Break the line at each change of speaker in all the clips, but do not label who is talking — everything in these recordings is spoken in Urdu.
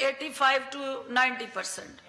85 to 90%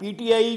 PTI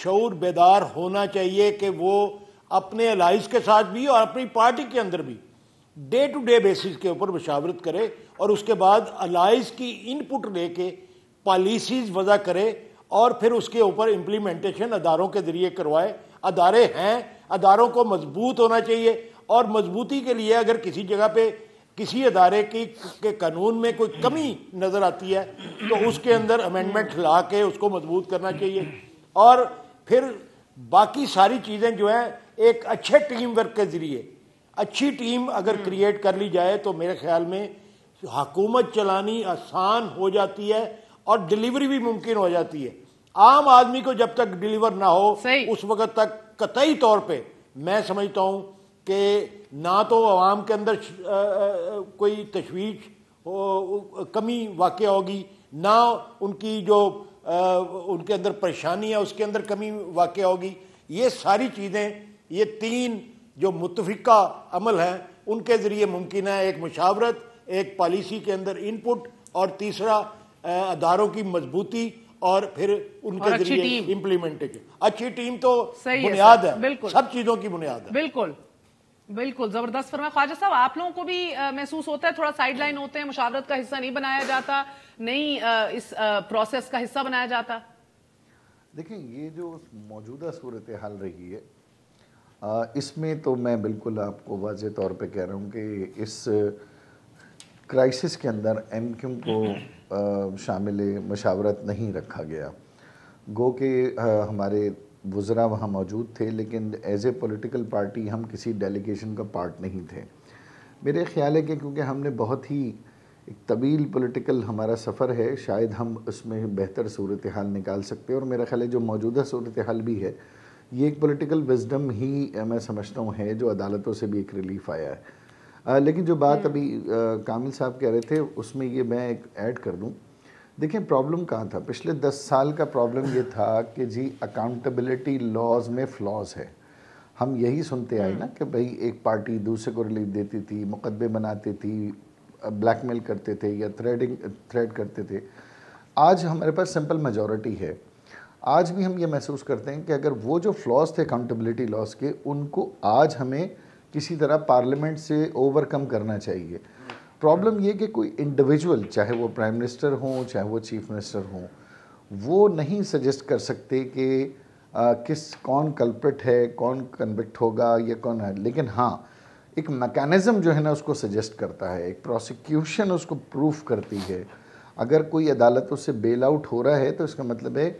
شعور بیدار ہونا چاہیے کہ وہ اپنے الائز کے ساتھ بھی اور اپنی پارٹی کے اندر بھی ڈے ٹو ڈے بیسس کے اوپر مشاورت کرے اور اس کے بعد الائز کی ان پٹ لے کے پالیسیز وضع کرے اور پھر اس کے اوپر امپلیمنٹیشن اداروں کے ذریعے کروائے. ادارے ہیں, اداروں کو مضبوط ہونا چاہیے, اور مضبوطی کے لیے اگر کسی جگہ پہ کسی ادارے کے قانون میں کوئی کمی نظر آتی ہے تو اس کے اندر امینڈمنٹ لا کے اس کو مضبوط کرنا چاہیے. اور پھر باقی ساری چیزیں جو ہیں ایک اچھے ٹیم ورک کے ذریعے, اچھی ٹیم اگر کریٹ کر لی جائے تو میرے خیال میں حکومت چلانی آسان ہو جاتی ہے اور ڈیلیوری بھی ممکن ہو جاتی ہے. عام آدمی کو جب تک ڈیلیور نہ ہو اس وقت تک قطعی طور پہ میں سمجھتا ہوں کہ نہ تو عوام کے اندر کوئی تشویش کمی واقع ہوگی, نہ ان کی جو ان کے اندر پریشانی ہے اس کے اندر کمی واقع ہوگی. یہ ساری چیزیں, یہ تین جو متفقہ عمل ہیں ان کے ذریعے ممکن ہے. ایک مشاورت, ایک پالیسی کے اندر ان پٹ, اور تیسرا اداروں کی مضبوطی اور پھر ان کے ذریعے امپلیمنٹیشن. اچھی ٹیم تو بنیاد ہے, سب چیزوں کی بنیاد ہے.
بالکل بالکل زبردست فرمایا. خواجہ صاحب, آپ لوگوں کو بھی محسوس ہوتا ہے تھوڑا سائیڈ لائن ہوتے ہیں, مشاورت کا حصہ نہیں بنایا جاتا, نہیں اس پروسیس کا حصہ بنایا جاتا؟
دیکھیں, یہ جو موجودہ صورتحال رہی ہے اس میں تو میں بالکل آپ کو واضح طور پہ کہہ رہا ہوں کہ اس کرائسس کے اندر ایم کیو کو شامل مشاورت نہیں رکھا گیا. گو کہ ہمارے وزراء وہاں موجود تھے, لیکن ایز اے پولیٹیکل پارٹی ہم کسی ڈیلیگیشن کا پارٹ نہیں تھے. میرے خیال ہے کہ کیونکہ ہم نے بہت ہی ایک طویل پولیٹیکل ہمارا سفر ہے, شاید ہم اس میں بہتر صورتحال نکال سکتے ہیں. اور میرا خیال ہے جو موجودہ صورتحال بھی ہے یہ ایک پولیٹیکل وزڈم ہی میں سمجھتا ہوں ہے جو عدالتوں سے بھی ایک ریلیف آیا ہے. لیکن جو بات ابھی کامل صاحب کہہ رہے تھے اس میں یہ میں ایک ایڈ کر دوں. دیکھیں پرابلم کہاں تھا, پچھلے 10 سال کا پرابلم یہ تھا کہ جی اکاؤنٹیبلٹی لاز میں فلاز ہے. ہم یہی سنتے آئے نا کہ بھئی ایک پارٹی دوسرے کو ریلیف دیتی تھی, مقدمے بناتی تھی, بلیک میل کرتے تھے یا تھریڈ کرتے تھے. آج ہمارے پاس سمپل میجورٹی ہے. آج بھی ہم یہ محسوس کرتے ہیں کہ اگر وہ جو فلاز تھے اکاؤنٹیبلٹی لاز کے, ان کو آج ہمیں کسی طرح پارلیمنٹ سے اوور کم کرنا چاہیے. پرابلم یہ کہ کوئی انڈیویجول, چاہے وہ پرائم منسٹر ہوں چاہے وہ چیف منسٹر ہوں, وہ نہیں سجیسٹ کر سکتے کہ کون کلپرٹ ہے, کون کنوکٹ ہوگا یا کون ہے. لیکن ہاں ایک میکانزم جو ہے نا اس کو سجیسٹ کرتا ہے, ایک پروسیکیوشن اس کو پروف کرتی ہے. اگر کوئی عدالتوں سے بیل آؤٹ ہو رہا ہے تو اس کا مطلب ہے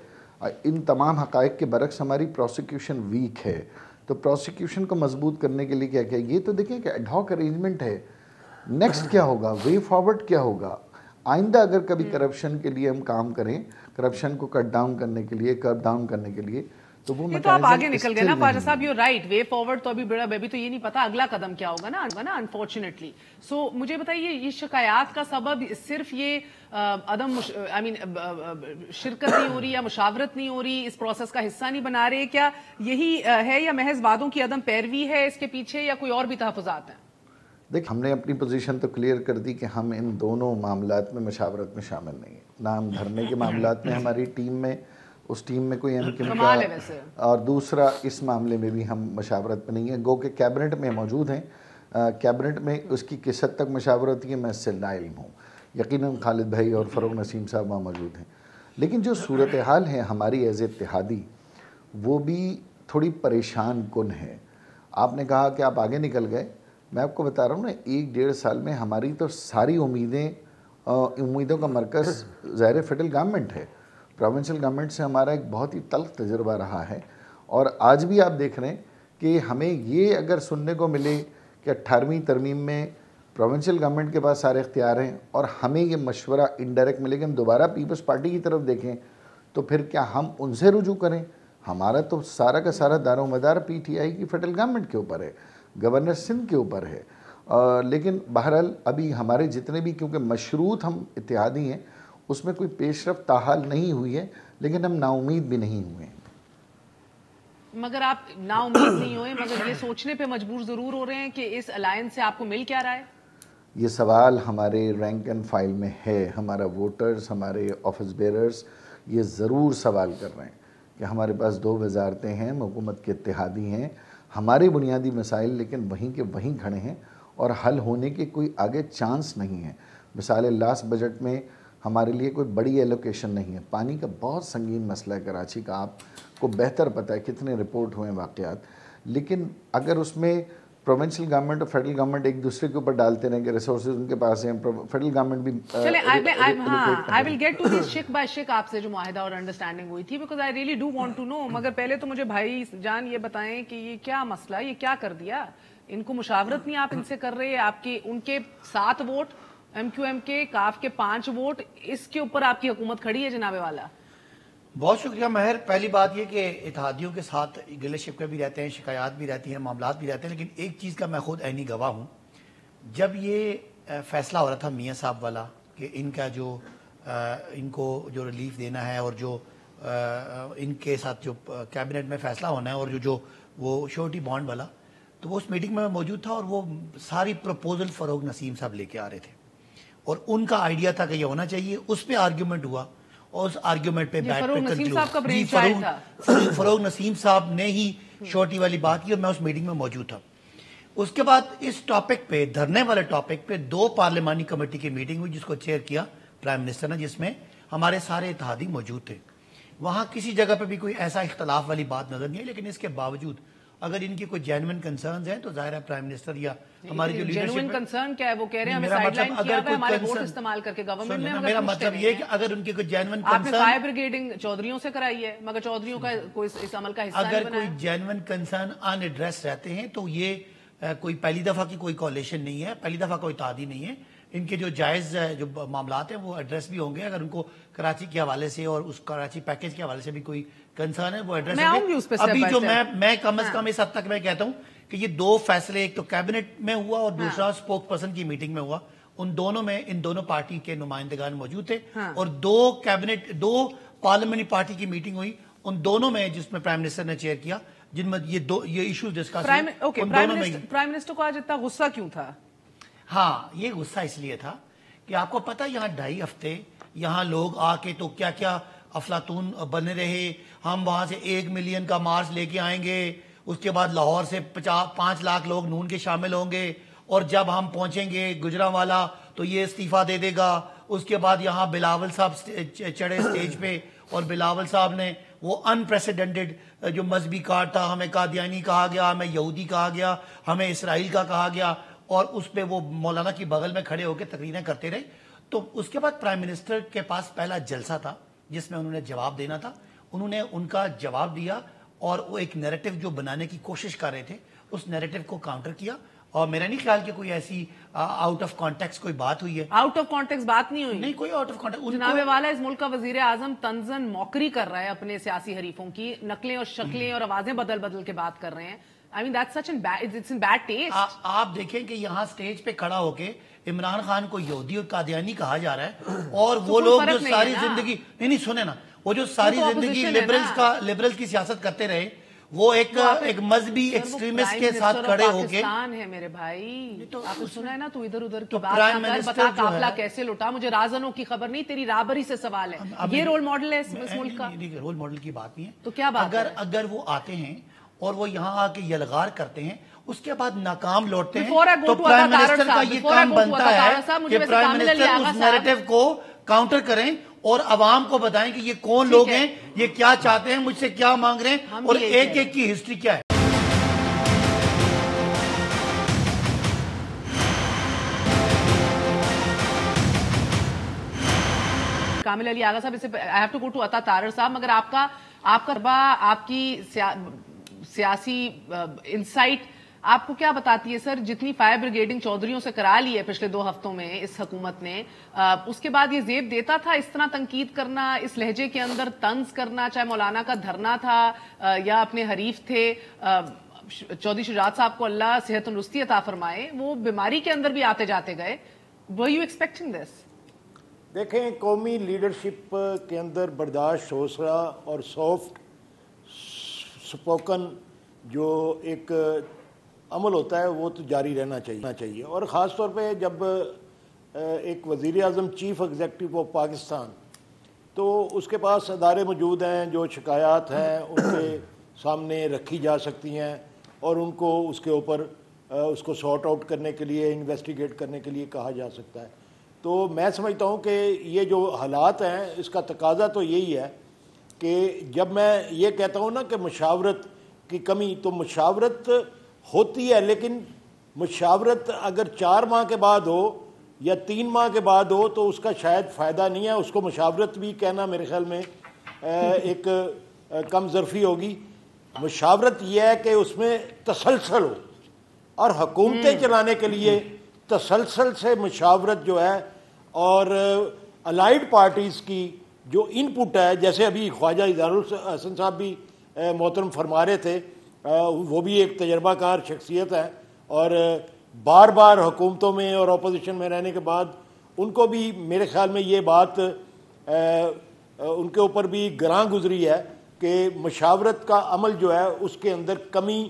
ان تمام حقائق کے برعکس ہماری پروسیکیوشن ویک ہے. تو پروسیکیوشن کو مضبوط کرنے کے لیے کیا کیا, یہ تو دیکھیں کہ ایڈ ہاک ارینجمنٹ ہے. نیکسٹ کیا ہوگا, وے فارورڈ کیا ہوگا, آئندہ اگر کبھی کرپشن کے لیے ہم کام کریں, کرپشن کو کٹ ڈاؤن کرنے کے لیے, کرب ڈاؤن کرنے کے لیے, تو وہ
تو آپ آگے نکل گئے نا خواجہ صاحب. یو رائٹ, وے فارورڈ تو ابھی بڑا, ابھی تو یہ نہیں پتا اگلا قدم کیا ہوگا نا انفارچونیٹلی. سو مجھے بتائیے, یہ شکایات کا سبب صرف یہ عدم شرکت نہیں ہو رہی یا مشاورت نہیں ہو رہی, اس پروسیس کا حصہ نہیں بنا رہے, کیا یہی ہے یا محض وعدوں کی عدم پیروی ہے اس کے پیچھے, یا کوئی اور بھی تحفظات ہیں؟
دیکھ, ہم نے اپنی پوزیشن تو کلیئر کر دی کہ ہم ان دونوں معاملات میں مشاورت میں شامل نہیں ہیں. نہ ہم دھرنے کے معاملات میں ہماری ٹیم میں, اس ٹیم میں کوئی ایم کا, اور دوسرا اس معاملے میں بھی ہم مشاورت میں نہیں ہیں. گو کہ کیبنٹ میں موجود ہیں, کیبنٹ میں اس کی کس حد تک مشاورت ہے میں اس سے لا علم ہوں. یقیناً خالد بھائی اور فروغ نسیم صاحب وہاں موجود ہیں. لیکن جو صورتحال ہے ہماری ایز اتحادی, وہ بھی تھوڑی پریشان کن ہے. آپ نے کہا کہ آپ آگے نکل گئے, میں آپ کو بتا رہا ہوں نا 1-1.5 سال میں ہماری تو ساری امیدوں کا مرکز ظاہر فیڈرل گورنمنٹ ہے. پروونشل گورنمنٹ سے ہمارا ایک بہت ہی تلخ تجربہ رہا ہے, اور آج بھی آپ دیکھ رہے ہیں کہ ہمیں یہ اگر سننے کو ملے کہ 18ویں ترمیم میں پروونشل گورنمنٹ کے پاس سارے اختیار ہیں, اور ہمیں یہ مشورہ انڈائریکٹ ملے کہ ہم دوبارہ پیپلز پارٹی کی طرف دیکھیں, تو پھر کیا ہم ان سے رجوع کریں؟ ہمارا تو سارا کا سارا دار و مدار پی ٹی آئی کی فیڈرل گورنمنٹ کے اوپر ہے, گورنر سندھ کے اوپر ہے. لیکن بہرحال ابھی ہمارے جتنے بھی, کیونکہ مشروط ہم اتحادی ہیں, اس میں کوئی پیش رفت تاحال نہیں ہوئی ہے, لیکن ہم نا امید بھی نہیں ہوئے ہیں.
مگر آپ نا امید نہیں ہوئے, مگر یہ سوچنے پہ مجبور ضرور ہو رہے ہیں کہ اس الائنس سے آپ کو مل کیا رہا ہے.
یہ سوال ہمارے رینک اینڈ فائل میں ہے. ہمارا ووٹرز, ہمارے آفس بیررز یہ ضرور سوال کر رہے ہیں کہ ہمارے پاس 2 وزارتیں ہیں، حکومت کے اتحادی ہیں، ہمارے بنیادی مسائل لیکن وہیں کے وہیں کھڑے ہیں اور حل ہونے کے کوئی آگے چانس نہیں ہے۔ مثال لاسٹ بجٹ میں ہمارے لیے کوئی بڑی ایلوکیشن نہیں ہے، پانی کا بہت سنگین مسئلہ ہے کراچی کا، آپ کو بہتر پتہ ہے کتنے رپورٹ ہوئے ہیں واقعات، لیکن اگر اس میں پروونشل گورنمنٹ اور فیڈرل گورنمنٹ ایک دوسرے کے اوپر ڈالتے رہیں کہ ریسورسز ان کے پاس ہیں، فیڈرل گورنمنٹ بھی
چلیں I will get to this شک بائی شک آپ سے جو معاہدہ اور انڈرسٹینڈنگ ہوئی تھی because I really do want to know، مگر پہلے تو مجھے بھائی جان یہ بتائیں کہ یہ کیا مسئلہ، یہ کیا کر دیا؟ ان کو مشاورت نہیں آپ ان سے کر رہے، آپ کے ان کے 7 ووٹ ایم کیو ایم کے، کاف کے 5 ووٹ، اس کے اوپر آپ کی حکومت کھڑی ہے جناب والا؟
بہت شکریہ مہر۔ پہلی بات یہ کہ اتحادیوں کے ساتھ گلے شکوے بھی رہتے ہیں، شکایات بھی رہتی ہیں، معاملات بھی رہتے ہیں، لیکن ایک چیز کا میں خود عینی گواہ ہوں، جب یہ فیصلہ ہو رہا تھا میاں صاحب والا کہ ان کا جو ان کو جو ریلیف دینا ہے اور جو ان کے ساتھ جو کیبنٹ میں فیصلہ ہونا ہے اور جو وہ شورٹی بانڈ والا، تو وہ اس میٹنگ میں موجود تھا اور وہ ساری پروپوزل فروغ نسیم صاحب لے کے آ رہے تھے اور ان کا آئیڈیا تھا کہ یہ ہونا چاہیے، اس پہ آرگیومنٹ ہوا اور اس آرگیومنٹ پہ بیٹھ پہ فروغ نسیم صاحب نے ہی شورٹی والی بات کی اور میں اس میٹنگ میں موجود تھا۔ اس کے بعد اس ٹاپک پہ، دھرنے والے ٹاپک پہ 2 پارلیمانی کمیٹی کی میٹنگ ہوئی جس کو چیئر کیا پرائم منسٹر نے، جس میں ہمارے سارے اتحادی موجود تھے۔ وہاں کسی جگہ پہ بھی کوئی ایسا اختلاف والی بات نظر نہیں ہے، لیکن اس کے باوجود اگر ان کی کوئی جینوئن کنسرنز ہیں تو ظاہر ہے پرائم منسٹر یا ہماری جو لیڈرشپ
جینوئن کنسرن کیا ہے، وہ کہہ رہے ہیں ہمیں سائیڈ لائن کیا ہے ہمارے ووٹ استعمال کر کے گورنمنٹ نے،
میرا مطلب یہ کہ اگر ان کی کوئی جینوئن
آپ نے فائر بریگیڈنگ چودھریوں سے کرائی ہے مگر چودھریوں کا کوئی اس عمل کا حصہ نہیں
اگر
بنا ہے۔
کوئی جینوئن کنسرن ان ایڈریس رہتے ہیں تو یہ کوئی پہلی دفعہ کی کوئی کولیشن نہیں ہے، پہلی دفعہ کوئی اتحادی نہیں ہے، ان کے جو جائز جو معاملات ہیں وہ ایڈریس بھی ہوں گے، اگر ان کو کراچی کے حوالے سے اور اس کراچی پیکیج کے حوالے سے بھی کوئی کنسرن ہے وہ ایڈریس ہوں گے۔ ابھی جو میں کم از کم اس حد تک میں کہتا ہوں کہ یہ 2 فیصلے، ایک تو کیبنٹ میں ہوا اور دوسرا اسپوک پرسن کی میٹنگ میں ہوا، ان دونوں میں ان دونوں پارٹی کے نمائندگان موجود تھے اور 2 پارلیمنٹری پارٹی کی میٹنگ ہوئی، ان دونوں میں جس میں پرائم منسٹر نے چیئر کیا، جن میں یہ ایشوز ڈسکس ہوئے۔
پرائم منسٹر کو آج اتنا غصہ کیوں تھا؟
ہاں یہ غصہ اس لیے تھا کہ آپ کو پتا یہاں 2.5 ہفتے یہاں لوگ آ کے تو کیا کیا افلاطون بنے رہے، ہم وہاں سے 1 ملین کا مارچ لے کے آئیں گے، اس کے بعد لاہور سے 5 لاکھ لوگ نون کے شامل ہوں گے اور جب ہم پہنچیں گے گجرانوالہ تو یہ استعفیٰ دے دے گا، اس کے بعد یہاں بلاول صاحب چڑھے اسٹیج پہ اور بلاول صاحب نے وہ انپریسیڈنٹڈ جو مذہبی کارڈ تھا، ہمیں قادیانی کہا گیا، ہمیں یہودی کہا گیا، ہمیں اسرائیل کا کہا گیا اور اس پہ وہ مولانا کی بغل میں کھڑے ہو کے تقریریں کرتے رہے۔ تو اس کے بعد پرائم منسٹر کے پاس پہلا جلسہ تھا جس میں انہوں نے جواب دینا تھا، انہوں نے ان کا جواب دیا اور وہ ایک نیریٹو جو بنانے کی کوشش کر رہے تھے اس نیریٹو کو کاؤنٹر کیا اور میرا نہیں خیال کہ کوئی ایسی آؤٹ آف کانٹیکس کوئی بات ہوئی ہے۔
آؤٹ آف کانٹیکس بات نہیں ہوئی،
نہیں کوئی آؤٹ آف کانٹیکس۔
جناب والا اس ملک کا وزیر اعظم طنزاً موکری کر رہا ہے اپنے سیاسی حریفوں کی، نقلیں اور شکلیں اور آوازیں بدل بدل کے بات کر رہے ہیں۔ I mean that's such it's in bad taste۔
آپ دیکھیں کہ یہاں سٹیج پہ کھڑا ہو کے عمران خان کو یہودی اور قادیانی کہا جا رہا ہے اور وہ لوگ جو ساری زندگی نہیں سنے نا، وہ جو ساری زندگی لبرلز کی سیاست کرتے رہے، وہ ایک مذہبی ایکسٹریمسٹ کے ساتھ کھڑے ہو کے
پاکستان ہے میرے بھائی، آپ نے سنا ہے نا، تو ادھر ادھر کی بات نہ کر، بتا قافلہ کیسے لوٹا، مجھے رازنوں کی خبر نہیں، تیری رابری سے سوال ہے، یہ رول ماڈل ہے اس ملک کا؟
رول ماڈل کی بات نہیں ہے،
تو کیا بات ہے؟
اگر وہ آتے ہیں اور وہ یہاں آ کے یلغار کرتے ہیں اس کے بعد ناکام لوٹتے ہیں تو پرائم منسٹر کا یہ کام بنتا ہے کہ پرائم منسٹر اس نیریٹو کو کاؤنٹر کریں اور عوام کو بتائیں کہ یہ کون لوگ ہیں، یہ کیا چاہتے ہیں، مجھ سے کیا مانگ رہے ہیں اور ایک ایک کی ہسٹری کیا ہے۔
کامل علی آغا صاحب، I have to go to عطا طارر صاحب، مگر آپ کا آپ کی سیاسی انسائٹ آپ کو کیا بتاتی ہے سر؟ جتنی فائر بریگیڈنگ چودھریوں سے کرا لی ہے پچھلے 2 ہفتوں میں اس حکومت نے، اس کے بعد یہ زیب دیتا تھا اس طرح تنقید کرنا، اس لہجے کے اندر طنز کرنا، چاہے مولانا کا دھرنا تھا یا اپنے حریف تھے چودھری شجاعت صاحب کو اللہ صحت تندرستی عطا فرمائے، وہ بیماری کے اندر بھی آتے جاتے گئے۔ were you expecting this؟
دیکھیں، قومی لیڈرشپ کے اندر برداشت، حوصلہ اور سافٹ سپوکن جو ایک عمل ہوتا ہے وہ تو جاری رہنا چاہیے، اور خاص طور پہ جب ایک وزیر اعظم چیف ایگزیکٹو آف پاکستان تو اس کے پاس ادارے موجود ہیں جو شکایات ہیں ان کے سامنے رکھی جا سکتی ہیں اور ان کو اس کے اوپر اس کو سارٹ آؤٹ کرنے کے لیے انویسٹیگیٹ کرنے کے لیے کہا جا سکتا ہے. تو میں سمجھتا ہوں کہ یہ جو حالات ہیں اس کا تقاضا تو یہی ہے کہ جب میں یہ کہتا ہوں نا کہ مشاورت کی کمی، تو مشاورت ہوتی ہے لیکن مشاورت اگر 4 ماہ کے بعد ہو یا 3 ماہ کے بعد ہو تو اس کا شاید فائدہ نہیں ہے. اس کو مشاورت بھی کہنا میرے خیال میں ایک کم ظرفی ہوگی. مشاورت یہ ہے کہ اس میں تسلسل ہو، اور حکومتیں چلانے کے لیے تسلسل سے مشاورت جو ہے اور الائیڈ پارٹیز کی جو ان پٹ ہے، جیسے ابھی خواجہ اظہار الحسن صاحب بھی محترم فرما رہے تھے، وہ بھی ایک تجربہ کار شخصیت ہے اور بار بار حکومتوں میں اور اپوزیشن میں رہنے کے بعد ان کو بھی میرے خیال میں یہ بات ان کے اوپر بھی گراں گزری ہے کہ مشاورت کا عمل جو ہے اس کے اندر کمی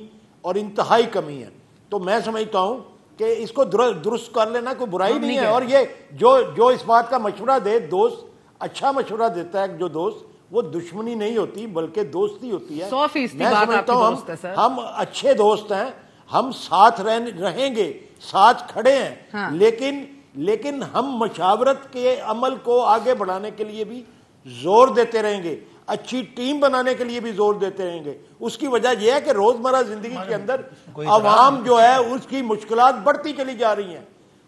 اور انتہائی کمی ہے. تو میں سمجھتا ہوں کہ اس کو درست کر لینا کوئی برائی نہیں ہے. اور یہ جو اس بات کا مشورہ دے، دوست اچھا مشورہ دیتا ہے جو دوست، وہ دشمنی نہیں ہوتی بلکہ دوستی ہوتی ہے.
100%
میں سمجھتا ہوں ہم اچھے دوست ہیں، ہم ساتھ رہیں گے، ساتھ کھڑے ہیں، لیکن ہم مشاورت کے عمل کو آگے بڑھانے کے لیے بھی زور دیتے رہیں گے، اچھی ٹیم بنانے کے لیے بھی زور دیتے رہیں گے. اس کی وجہ یہ ہے کہ روزمرہ زندگی کے اندر عوام جو ہے اس کی مشکلات بڑھتی چلی جا رہی ہیں.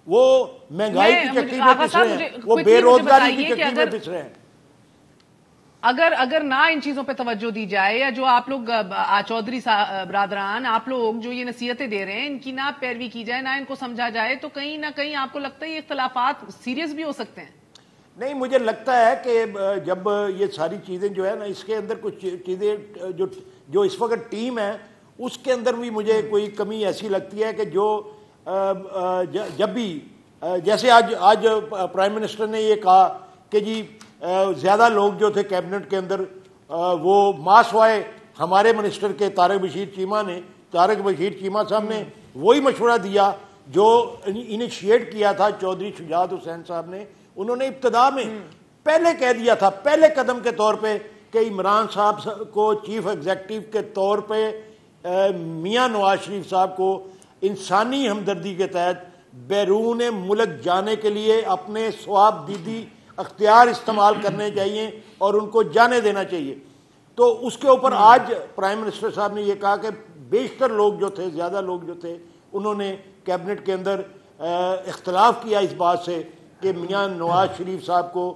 وہ مہنگائی کی چکی میں پس رہے ہیں، وہ بے روزگاری کی چکی میں پس رہے ہیں.
اگر نہ ان چیزوں پہ توجہ دی جائے، یا جو آپ لوگ چودھری برادران آپ لوگ جو یہ نصیحتیں دے رہے ہیں ان کی نہ پیروی کی جائے، نہ ان کو سمجھا جائے، تو کہیں نہ کہیں آپ کو لگتا ہے یہ اختلافات سیریس بھی ہو سکتے ہیں؟
نہیں، مجھے لگتا ہے کہ جب یہ ساری چیزیں جو ہے نا، اس کے اندر کچھ چیزیں جو اس وقت ٹیم ہے اس کے اندر بھی مجھے کوئی کمی ایسی لگتی ہے کہ جو جب بھی جیسے آج پرائم منسٹر نے یہ کہا کہ جی زیادہ لوگ جو تھے کیبنٹ کے اندر وہ ماسوائے ہمارے منسٹر کے طارق بشیر چیمہ صاحب نے وہی مشورہ دیا جو انیشیٹ کیا تھا چودھری شجاعت حسین صاحب نے. انہوں نے ابتدا میں پہلے کہہ دیا تھا، پہلے قدم کے طور پہ، کہ عمران صاحب کو چیف ایگزیکٹو کے طور پہ میاں نواز شریف صاحب کو انسانی ہمدردی کے تحت بیرون ملک جانے کے لیے اپنے ثواب دیدی اختیار استعمال کرنے چاہیے اور ان کو جانے دینا چاہیے. تو اس کے اوپر آج پرائم منسٹر صاحب نے یہ کہا کہ بیشتر لوگ جو تھے، زیادہ لوگ جو تھے، انہوں نے کیبنٹ کے اندر اختلاف کیا اس بات سے کہ میاں نواز شریف صاحب کو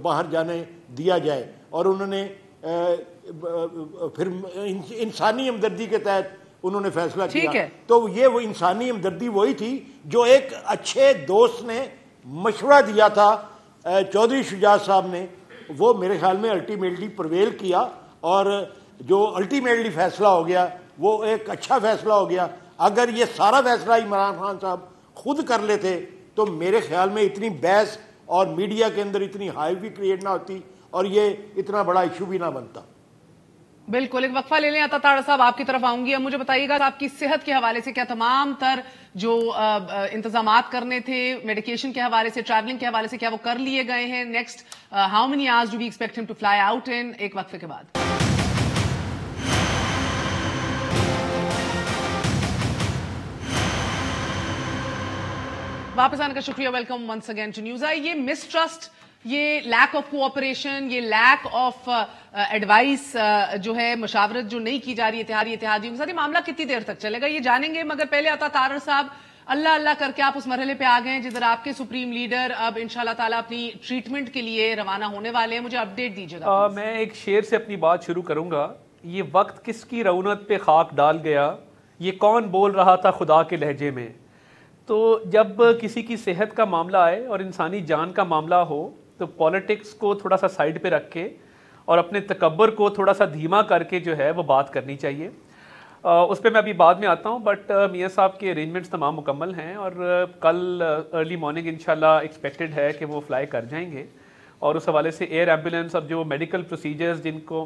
باہر جانے دیا جائے، اور انہوں نے پھر انسانی ہمدردی کے تحت انہوں نے فیصلہ کیا. تو یہ وہ انسانی ہمدردی وہی تھی جو ایک اچھے دوست نے مشورہ دیا تھا چودھری شجاعت صاحب نے، وہ میرے خیال میں الٹیمیٹلی پرویل کیا، اور جو الٹیمیٹلی فیصلہ ہو گیا وہ ایک اچھا فیصلہ ہو گیا. اگر یہ سارا فیصلہ عمران خان صاحب خود کر لیتے تو میرے خیال میں اتنی بحث اور میڈیا کے اندر اتنی ہائی بھی کریٹ نہ ہوتی اور یہ اتنا بڑا ایشو بھی نہ بنتا.
بالکل، ایک وقفہ لے لیں. عطا تاڑا صاحب آپ کی طرف آؤں گی. اب مجھے بتائیے گا آپ کی صحت کے حوالے سے کیا تمام تر جو انتظامات کرنے تھے میڈیکیشن کے حوالے سے، ٹریولنگ کے حوالے سے، کیا وہ کر لیے گئے ہیں؟ Next how many hours do we expect them to fly out in? ایک وقفے کے بعد. واپس آنے کا شکریہ. Welcome once again to News I. یہ مسٹرسٹ، یہ لیک آف کوآپریشن، یہ لیک آف ایڈوائس جو ہے، مشاورت جو نہیں کی جا رہی ہے اتحادیوں کے ساتھ، یہ معاملہ کتنی دیر تک چلے گا یہ جانیں گے. مگر پہلے عطا تارڑ صاحب، اللہ کر کے آپ اس مرحلے پہ آ گئے ہیں جدھر آپ کے سپریم لیڈر اب انشاءاللہ تعالیٰ اپنی ٹریٹمنٹ کے لیے روانہ ہونے والے ہیں. مجھے اپڈیٹ دیجیے گا.
میں ایک شعر سے اپنی بات شروع کروں گا. یہ وقت کس کی رونت پہ خاک ڈال گیا، یہ کون بول رہا تھا خدا کے لہجے میں. تو جب کسی کی صحت کا معاملہ آئے اور انسانی جان کا معاملہ ہو تو پالیٹکس کو تھوڑا سا سائڈ پہ رکھ کے اور اپنے تکبر کو تھوڑا سا دھیما کر کے جو ہے وہ بات کرنی چاہیے. اس پہ میں ابھی بعد میں آتا ہوں، بٹ میاں صاحب کے ارینجمنٹس تمام مکمل ہیں اور کل ارلی مارننگ انشاءاللہ ایکسپیکٹڈ ہے کہ وہ فلائی کر جائیں گے. اور اس حوالے سے ایئر ایمبولینس اور جو میڈیکل پروسیجرز جن کو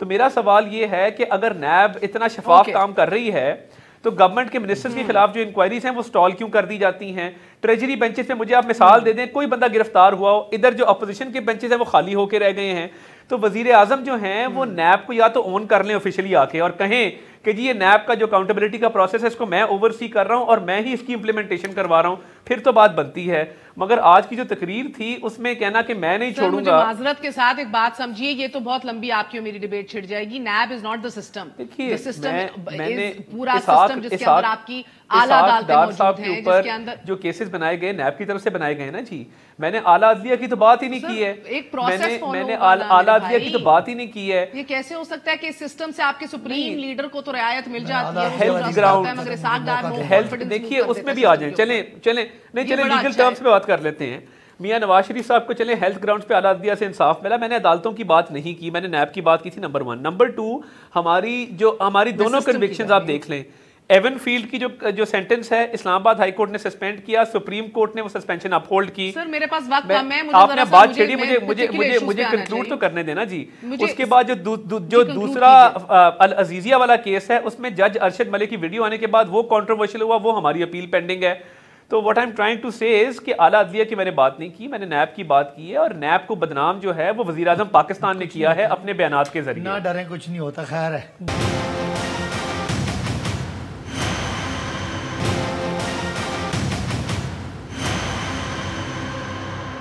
تو میرا سوال یہ ہے کہ اگر نیب اتنا شفاف کام کر رہی ہے تو گورنمنٹ کے منسٹرز کے خلاف جو انکوائریز ہیں وہ سٹال کیوں کر دی جاتی ہیں؟ ٹریجری بینچز پہ مجھے آپ مثال دے دیں، کوئی بندہ گرفتار ہوا ہو، ادھر جو اپوزیشن کے بینچز ہیں وہ خالی ہو کے رہ گئے ہیں. تو وزیر اعظم جو ہیں وہ نیب کو یا تو اون کر لیں آفیشلی آ کے اور کہیں کہ جی یہ نیب کا جو اکاؤنٹیبلٹی کا پروسیس ہے اس کو میں اوور سی کر رہا ہوں اور میں ہی اس کی امپلیمنٹیشن کروا رہا ہوں، پھر تو بات بنتی ہے. مگر آج کی جو تقریر تھی اس میں کہنا کہ میں نہیں چھوڑوں گا.
معذرت کے ساتھ ایک بات سمجھیے، یہ تو بہت لمبی آپ کی اور میری ڈیبیٹ چھڑ جائے گی. NAB is not the system.
دیکھیے
پورا سسٹم جس کے اندر آپ کی اعلیٰ عدالتیں موجود ہیں، جس کے اندر
جو کیسز بنائے گئے نیب کی طرف سے بنائے گئے نا جی، میں نے اعلیٰ عدلیہ کی تو بات ہی نہیں کی ہے.
ایک پروسیس
میں نے اعلیٰ عدلیہ کی تو بات ہی نہیں کی ہے.
یہ کیسے ہو سکتا ہے کہ اس سسٹم سے آپ کے سپریم لیڈر کو تو رعایت مل جاتی ہے،
ہیلتھ گراؤنڈ دیکھیے اس میں بھی آ جائیں. چلیں لیگل ٹرمز پہ بات کر لیتے ہیں. میاں نواز شریف صاحب کو چلیں ہیلتھ گراؤنڈز پہ اعلیٰ عدلیہ سے انصاف ملا. میں نے عدالتوں کی بات نہیں کی، میں نے نیب کی بات کی تھی. نمبر 1. نمبر 2، ہماری دونوں کنوکشنز آپ دیکھ لیں. ایون فیلڈ کی جو سینٹنس ہے اسلام آباد ہائی کورٹ نے سسپینڈ کیا، سپریم کورٹ نے وہ سسپینشن اپ ہولڈ کی.
سر میرے پاس وقت کم ہے،
آپ نے بات چھیڑی، مجھے کنکلوڈ تو کرنے دینا جی. اس کے بعد جو دوسرا العزیزیہ والا کیس ہے اس میں جج ارشد ملک کی ویڈیو آنے کے بعد وہ کنٹروورشل ہوا، وہ ہماری اپیل پینڈنگ ہے. تو what I am trying to say is کہ اعلیٰ عدلیہ کی میں نے بات نہیں کی، میں نے نیب کی بات کی ہے. اور نیب کو بدنام جو ہے وہ وزیر اعظم پاکستان نے کیا ہے اپنے بیانات کے ذریعے.
نہ ڈریں، کچھ نہیں ہوتا. خیر ہے.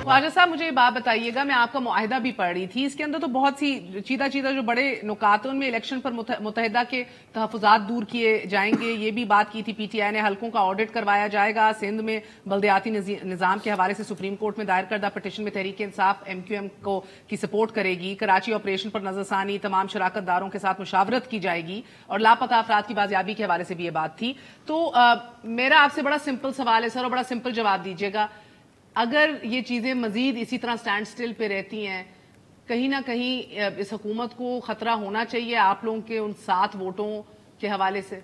خواجہ صاحب مجھے یہ بات بتائیے گا، میں آپ کا معاہدہ بھی پڑھ رہی تھی، اس کے اندر تو بہت سی چیدہ جو بڑے نکات ہیں، ان میں الیکشن پر متحدہ کے تحفظات دور کیے جائیں گے. یہ بھی بات کی تھی پی ٹی آئی نے، حلقوں کا آڈٹ کروایا جائے گا. سندھ میں بلدیاتی نظام کے حوالے سے سپریم کورٹ میں دائر کردہ پٹیشن میں تحریک انصاف MQM کی سپورٹ کرے گی. کراچی آپریشن پر نظر ثانی، تمام شراکت داروں کے ساتھ مشاورت کی جائے گی. اور لاپتہ افراد کی بازیابی کے حوالے سے بھی یہ بات تھی. تو میرا آپ سے بڑا سمپل سوال ہے سر، اور بڑا سمپل جواب دیجیے گا. اگر یہ چیزیں مزید اسی طرح سٹینڈ سٹل پہ رہتی ہیں، کہیں نہ کہیں اس حکومت کو خطرہ ہونا چاہیے آپ لوگوں کے ان 7 ووٹوں کے حوالے سے؟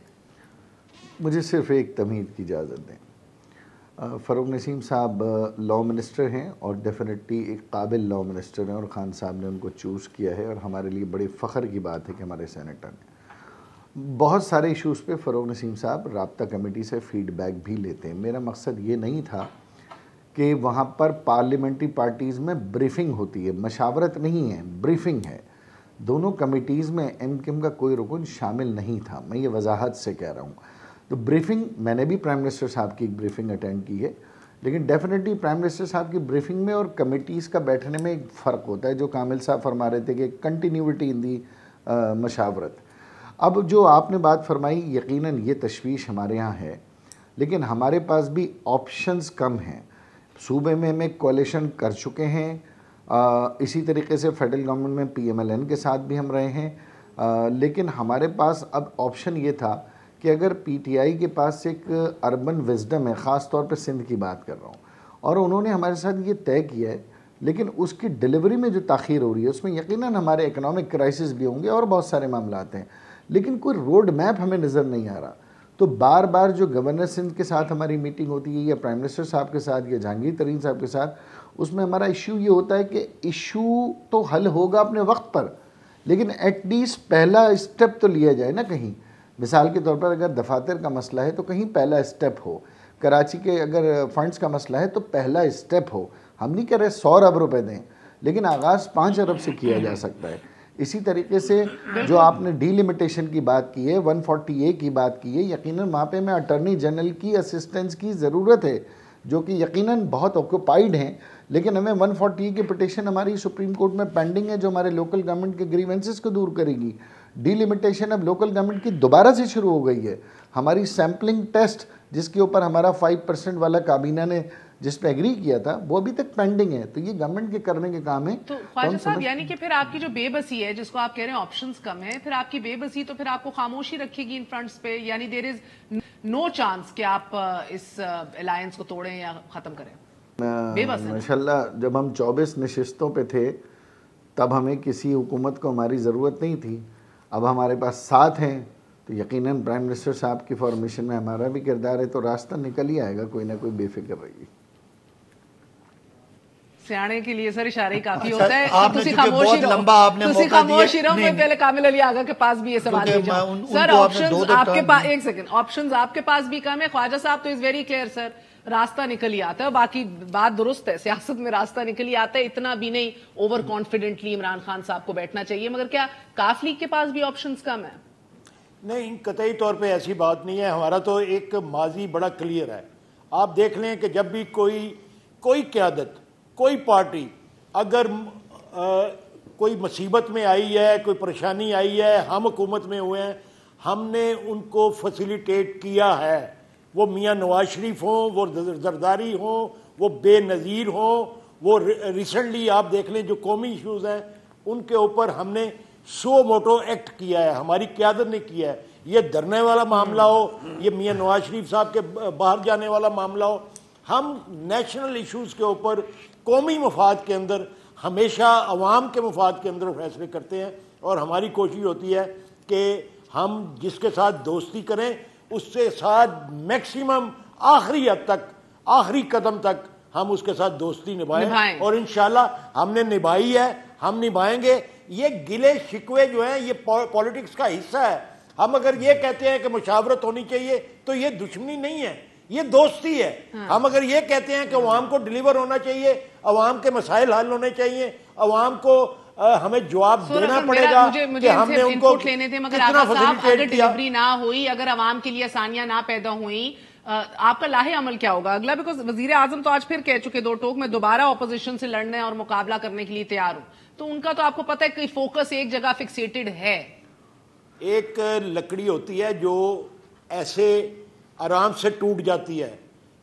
مجھے صرف ایک تمہید کی اجازت دیں. فاروق نسیم صاحب لاء منسٹر ہیں اور ڈیفینیٹلی ایک قابل لاء منسٹر ہیں، اور خان صاحب نے ان کو چوز کیا ہے، اور ہمارے لیے بڑے فخر کی بات ہے کہ ہمارے سینیٹر نے بہت سارے ایشوز پہ فاروق نسیم صاحب رابطہ کمیٹی سے فیڈ بیک بھی لیتے ہیں. میرا مقصد یہ نہیں تھا کہ وہاں پر پارلیمنٹری پارٹیز میں بریفنگ ہوتی ہے، مشاورت نہیں ہے، بریفنگ ہے. دونوں کمیٹیز میں MQM کا کوئی رکن شامل نہیں تھا، میں یہ وضاحت سے کہہ رہا ہوں. تو بریفنگ میں نے بھی پرائم منسٹر صاحب کی ایک بریفنگ اٹینڈ کی ہے، لیکن ڈیفینیٹلی پرائم منسٹر صاحب کی بریفنگ میں اور کمیٹیز کا بیٹھنے میں ایک فرق ہوتا ہے. جو کامل صاحب فرما رہے تھے کہ کنٹینیوٹی ان دی مشاورت. اب جو آپ نے بات فرمائی، یقیناً یہ تشویش ہمارے ہاں ہے، لیکن ہمارے پاس بھی آپشنز کم ہیں. صوبے میں ہم ایک کولیشن کر چکے ہیں، اسی طریقے سے فیڈرل گورنمنٹ میں PMLN کے ساتھ بھی ہم رہے ہیں، لیکن ہمارے پاس اب آپشن یہ تھا کہ اگر PTI کے پاس ایک اربن وزڈم ہے، خاص طور پہ سندھ کی بات کر رہا ہوں، اور انہوں نے ہمارے ساتھ یہ طے کیا ہے، لیکن اس کی ڈیلیوری میں جو تاخیر ہو رہی ہے اس میں یقیناً ہمارے اکنامک کرائسس بھی ہوں گے اور بہت سارے معاملات ہیں، لیکن کوئی روڈ میپ ہمیں نظر نہیں آ رہا. تو بار بار جو گورنر سندھ کے ساتھ ہماری میٹنگ ہوتی ہے یا پرائم منسٹر صاحب کے ساتھ یا جہانگیر ترین صاحب کے ساتھ، اس میں ہمارا ایشو یہ ہوتا ہے کہ ایشو تو حل ہوگا اپنے وقت پر، لیکن ایٹ لیسٹ پہلا اسٹیپ تو لیا جائے نا کہیں. مثال کے طور پر اگر دفاتر کا مسئلہ ہے تو کہیں پہلا اسٹیپ ہو. کراچی کے اگر فنڈز کا مسئلہ ہے تو پہلا اسٹیپ ہو. ہم نہیں کہہ رہے 100 ارب روپے دیں، لیکن آغاز 5 ارب سے کیا جا سکتا ہے. اسی طریقے سے جو آپ نے ڈی لمیٹیشن کی بات کی ہے، 140A کی بات کی ہے، یقیناً وہاں پہ میں اٹارنی جنرل کی اسسٹنس کی ضرورت ہے، جو کہ یقیناً بہت آکوپائیڈ ہیں، لیکن ہمیں 140A کی پٹیشن ہماری سپریم کورٹ میں پینڈنگ ہے جو ہمارے لوکل گورنمنٹ کے گریونسز کو دور کرے گی. ڈی لمیٹیشن اب لوکل گورنمنٹ کی دوبارہ سے شروع ہو گئی ہے. ہماری سیمپلنگ ٹیسٹ جس کے اوپر ہمارا 5% والا کابینہ نے جس پہ ایگری کیا تھا وہ ابھی تک پینڈنگ ہے. تو یہ گورنمنٹ کے کرنے کے کام ہیں.
تو خواجہ صاحب یعنی کہ پھر آپ کی جو بے بسی ہے، جس کو آپ کہہ رہے ہیں آپشنز کم ہیں، پھر آپ کی بے بسی تو پھر آپ کو خاموشی رکھے گی ان فرنٹس پہ، یعنی دیر از نو چانس کہ آپ اس الائنس کو توڑیں یا ختم کریں.
ماشاءاللہ جب ہم 24 نشستوں پہ تھے تب ہمیں کسی حکومت کو ہماری ضرورت نہیں تھی. اب ہمارے پاس 7 ہیں تو یقیناً پرائم منسٹر صاحب کی فارمیشن میں ہمارا بھی کردار ہے، تو راستہ نکل ہی آئے گا، کوئی نہ کوئی بے فکر رہی.
سیانے کے لیے سر اشارے ہی کافی ہوتا ہے.
آپ نے بہت لمبا آپ نے موقع
خاموش ہی رہو. میں پہلے کامل علی آغا کے پاس بھی یہ سوال بھیجا. سر آپشنز آپ کے پاس, ایک سیکنڈ, آپشنز آپ کے پاس بھی کم ہے. خواجہ صاحب تو از ویری کلیئر سر, راستہ نکل ہی آتا ہے. باقی بات درست ہے, سیاست میں راستہ نکل ہی آتا ہے. اتنا بھی نہیں اوور کانفیڈنٹلی عمران خان صاحب کو بیٹھنا چاہیے. مگر کیا کاف لیگ کے پاس بھی آپشنز کم ہیں؟
نہیں, قطعی طور پہ ایسی بات نہیں ہے. ہمارا تو ایک ماضی بڑا کلیئر ہے. آپ دیکھ لیں کہ جب بھی کوئی قیادت, کوئی پارٹی اگر کوئی مصیبت میں آئی ہے, کوئی پریشانی آئی ہے, ہم حکومت میں ہوئے ہیں, ہم نے ان کو فیسیلیٹیٹ کیا ہے. وہ میاں نواز شریف ہوں, وہ زرداری ہوں, وہ بے نظیر ہوں, وہ ریسنٹلی آپ دیکھ لیں جو قومی ایشوز ہیں ان کے اوپر ہم نے سو موٹو ایکٹ کیا ہے, ہماری قیادت نے کیا ہے. یہ دھرنے والا معاملہ ہو, یہ میاں نواز شریف صاحب کے باہر جانے والا معاملہ ہو, ہم نیشنل ایشوز کے اوپر قومی مفاد کے اندر ہمیشہ عوام کے مفاد کے اندر فیصلے کرتے ہیں. اور ہماری کوشش ہوتی ہے کہ ہم جس کے ساتھ دوستی کریں اس سے ساتھ میکسیمم آخری حد تک, آخری قدم تک ہم اس کے ساتھ دوستی نبھائیں. اور انشاءاللہ ہم نے نبھائی ہے, ہم نبھائیں گے. یہ گلے شکوے جو ہیں یہ پولیٹکس کا حصہ ہے. ہم اگر یہ کہتے ہیں کہ مشاورت ہونی چاہیے تو یہ دشمنی نہیں ہے, یہ دوستی ہے. ہم اگر یہ کہتے ہیں کہ عوام کو ڈیلیور ہونا چاہیے, عوام کے مسائل حل ہونے چاہیے, عوام کو ہمیں جواب دینا پڑے گا کہ ہم نے ان کو کتنا فیسیلیٹیٹ کیا.
ڈلیوری نہ ہوئی, اگر عوام کے لیے آسانیاں نہ پیدا ہوئیں, آپ کا لاہے عمل کیا ہوگا اگلا؟ بیکاز وزیر اعظم تو آج پھر کہہ چکے دو ٹوک میں دوبارہ اپوزیشن سے لڑنے اور مقابلہ کرنے کے لیے تیار ہوں. تو ان کا تو آپ کو پتہ ہے کہ فوکس ایک جگہ فکسیٹڈ ہے.
ایک لکڑی ہوتی ہے جو ایسے آرام سے ٹوٹ جاتی ہے,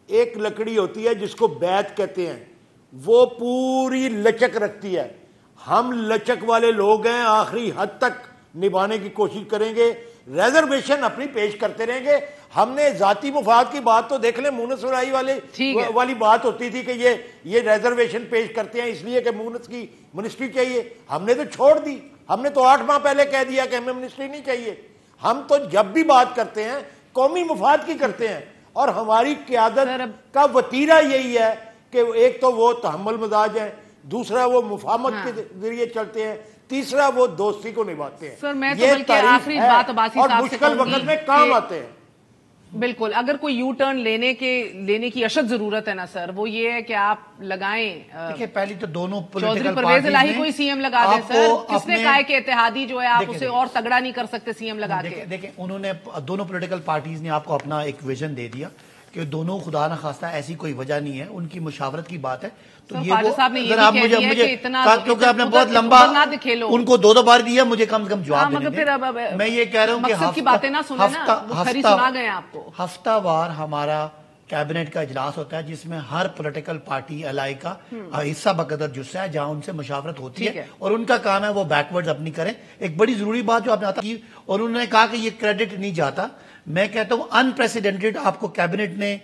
ایک لکڑی ہوتی ہے جس کو بیت کہتے ہیں, وہ پوری لچک رکھتی ہے. ہم لچک والے لوگ ہیں, آخری حد تک نبھانے کی کوشش کریں گے. ریزرویشن اپنی پیش کرتے رہیں گے. ہم نے ذاتی مفاد کی بات تو دیکھ لیں, مونس ورائی والی بات ہوتی تھی کہ یہ ریزرویشن پیش کرتے ہیں اس لیے کہ مونس کی منسٹری چاہیے. ہم نے تو چھوڑ دی, ہم نے تو 8 ماہ پہلے کہہ دیا کہ ہمیں منسٹری نہیں چاہیے. ہم تو جب بھی بات کرتے ہیں قومی مفاد کی کرتے ہیں. اور ہماری قیادت کا وتیرہ یہی ہے کہ ایک تو وہ تحمل مزاج ہیں, دوسرا وہ مفاہمت کے ذریعے چلتے ہیں, تیسرا وہ دوستی کو نبھاتے ہیں.
سر میں تو بلکہ آخری بات عباسی
اور
صاحب سے
مشکل وقت میں کام آتے ہیں.
بالکل, اگر کوئی یو ٹرن لینے کی اشد ضرورت ہے نا سر, وہ یہ ہے کہ آپ لگائیں.
دیکھیں پہلی تو دونوں
چودھری پرویز الہی کوئی سی ایم لگا دیں سر. کس نے کہا ہے کہ اتحادی جو ہے آپ اسے اور تگڑا نہیں کر سکتے سی ایم لگا کے؟
دیکھیں انہوں نے دونوں پولیٹیکل پارٹیز نے آپ کو اپنا ایک ویژن دے دیا کہ دونوں خدا نہ خواستہ ایسی کوئی وجہ نہیں ہے, ان کی مشاورت کی بات ہے. تو یہ اگر آپ مجھے کیونکہ آپ نے بہت لمبا ان کو 2 بار دیا, مجھے کم سے کم جواب دینے دیں. میں یہ کہہ رہا ہوں کہ ہفتہ وار ہمارا کیبنٹ کا اجلاس ہوتا ہے جس میں ہر پولیٹیکل پارٹی الائی کا حصہ بقدر جسہ ہے, جہاں ان سے مشاورت ہوتی ہے اور ان کا کام ہے وہ بیک ورڈز اپنی کریں. ایک بڑی ضروری بات جو آپ نے کی, اور انہوں نے کہا کہ یہ کریڈٹ نہیں جاتا. میں کہتا ہوں انپریسیڈنٹڈ آپ کو کیبنٹ نے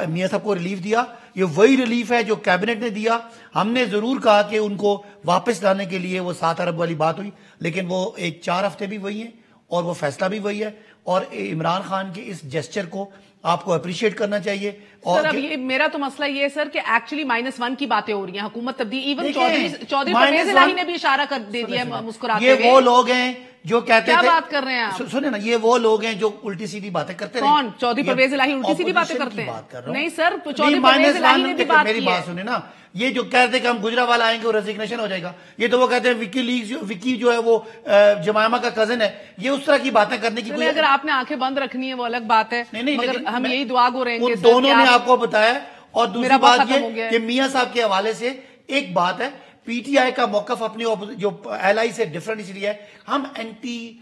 میاں صاحب کو ریلیف دیا, یہ وہی ریلیف ہے جو کیبنٹ نے دیا. ہم نے ضرور کہا کہ ان کو واپس لانے کے لیے وہ 7 ارب والی بات ہوئی, لیکن وہ 4 ہفتے بھی وہی ہیں اور وہ فیصلہ بھی وہی ہے. اور عمران خان کے اس جسچر کو آپ کو اپریشیٹ کرنا چاہیے.
سر اب یہ میرا تو مسئلہ یہ ہے سر کہ ایکچولی -1 کی باتیں ہو رہی ہیں, حکومت تبدیل. ایون چودھری پرویز الہی نے بھی اشارہ کر دے دیا مسکراتے ہوئے.
یہ وہ لوگ ہیں جو کہتے تھے,
کیا بات کر رہے ہیں آپ؟
سنیں نا, یہ وہ لوگ ہیں جو الٹی سیدھی باتیں کرتے رہے.
کون؟ چودھری پرویز الہی الٹی سیدھی باتیں کرتے ہیں؟ نہیں سر, چودھری پرویز الہی نے بھی بات کی.
میری بات سنیں نا, یہ جو کہتے کہ ہم گجرا آئیں گے اور ریزگنیشن ہو جائے گا, یہ تو وہ کہتے ہیں وکی جو ہے وہ جمائمہ کا کزن ہے. یہ اس طرح کی باتیں کرنے کی کوئی,
اگر آپ نے آنکھیں بند رکھنی ہے وہ الگ بات ہے, مگر ہم یہی دعا گو رہیں گے
دونوں نے آپ کو بتایا. اور دوسری بات یہ کہ میاں صاحب کے حوالے سے ایک بات ہے, پی ٹی آئی کا موقف اپنی جو ایل آئی سے ڈفرنٹ اس لیے ہے, ہم اینٹی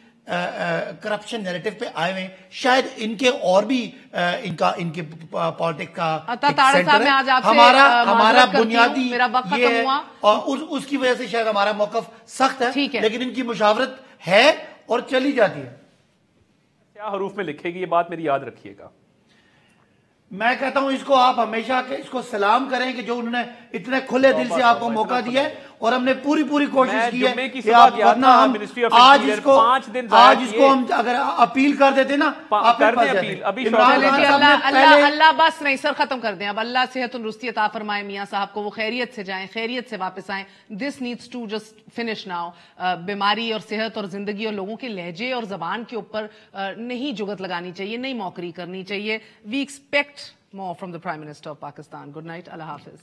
کرپشن نیریٹو پہ آئے ہوئے ہیں. شاید ان کے اور بھی ان کے پالیٹک کا ہمارا بنیادی یہ ہے, اور اس کی وجہ سے شاید ہمارا موقف سخت ہے, لیکن ان کی مشاورت ہے اور چلی جاتی ہے.
کیا حروف میں لکھے گی یہ بات میری یاد رکھیے گا.
میں کہتا ہوں اس کو آپ ہمیشہ اس کو سلام کریں کہ جو انہوں نے اتنے کھلے دل سے آپ کو موقع دیا ہے, اور ہم نے پوری کوشش کی ہے
کہ آپ ورنہ ہم
آج اس کو ہم اگر اپیل کر دیتے نا
اللہ بس نہیں سر ختم کر دیں اب. اللہ صحت تندرستی عطا فرمائے میاں صاحب کو, وہ خیریت سے جائیں, خیریت سے واپس آئیں. This needs to just finish now. بیماری اور صحت اور زندگی اور لوگوں کے لہجے اور زبان کے اوپر نہیں جگت لگانی چاہیے, نہیں موکری کرنی چاہیے. We expect more from the Prime Minister of Pakistan. Good night. Allah Hafiz.